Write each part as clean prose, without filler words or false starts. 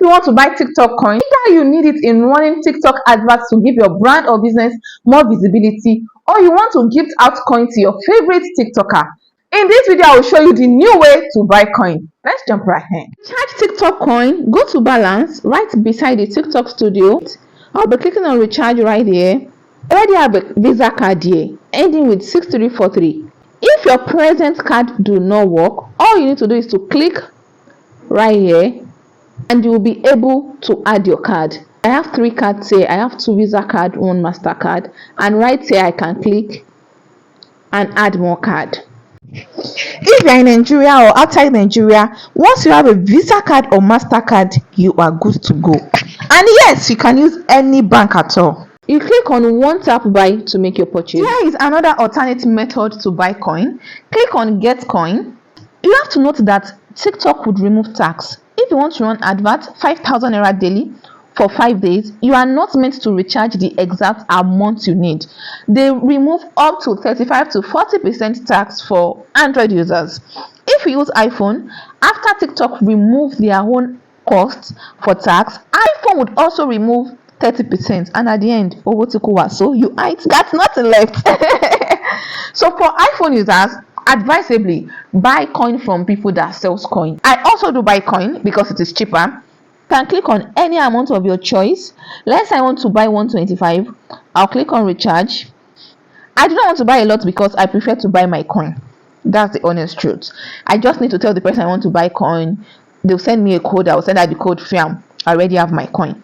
you want to buy TikTok coin, either you need it in running TikTok adverts to give your brand or business more visibility, or you want to gift out coin to your favorite TikToker. In this video, I will show you the new way to buy coin. Let's jump right in. Charge TikTok coin, go to balance right beside the TikTok studio. I'll be clicking on recharge right here. I already have a Visa card here ending with 6343. If your present card do not work, all you need to do is to click right here and you will be able to add your card. I have 3 cards here. I have 2 Visa card, 1 MasterCard, and right here I can click and add more card. If you are in Nigeria or outside Nigeria, once you have a Visa card or MasterCard, you are good to go. And yes, you can use any bank at all. You click on one tap buy to make your purchase. Here is another alternate method to buy coin. Click on get coin. You have to note that TikTok would remove tax. If you want to run advert 5,000 naira daily for 5 days, you are not meant to recharge the exact amount you need. They remove up to 35 to 40% tax for Android users. If you use iPhone, after TikTok remove their own costs for tax, iPhone would also remove 30%, and at the end, so you got nothing left. So for iPhone users, advisably buy coin from people that sells coin. I also do buy coin because it is cheaper. Can click on any amount of your choice. Let's say I want to buy 125. I'll click on recharge. I do not want to buy a lot because I prefer to buy my coin. That's the honest truth. I just need to tell the person I want to buy coin. They'll send me a code. I'll send out the code. Fiam, I already have my coin.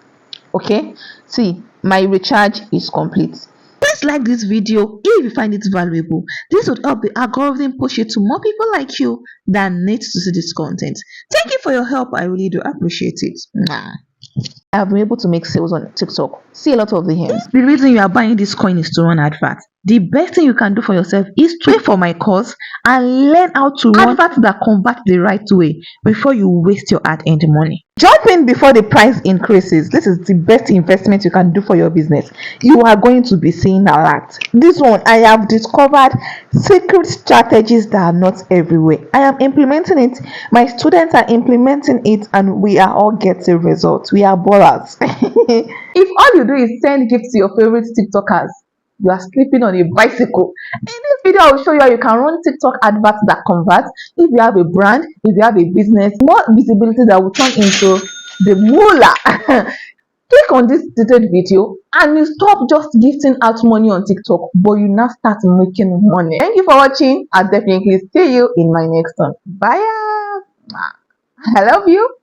Okay, see, my recharge is complete. Please like this video if you find it valuable. This would help the algorithm push it to more people like you that need to see this content. Thank you for your help. I really do appreciate it. I have been able to make sales on TikTok. See a lot of the hands. The reason you are buying this coin is to run adverts. The best thing you can do for yourself is to pay for my course and learn how to run adverts that convert the right way before you waste your hard-earned money. Jump in before the price increases. This is the best investment you can do for your business. You are going to be seeing a lot. This one, I have discovered secret strategies that are not everywhere. I am implementing it. My students are implementing it, and we are all getting results. We are ballers. If all you do is send gifts to your favorite TikTokers, you are sleeping on a bicycle. In this video, I will show you how you can run TikTok adverts that convert. If you have a brand, if you have a business, more visibility that will turn into the moolah. Click on this detailed video and you stop just gifting out money on TikTok, but you now start making money. Thank you for watching. I'll definitely see you in my next one. Bye. I love you.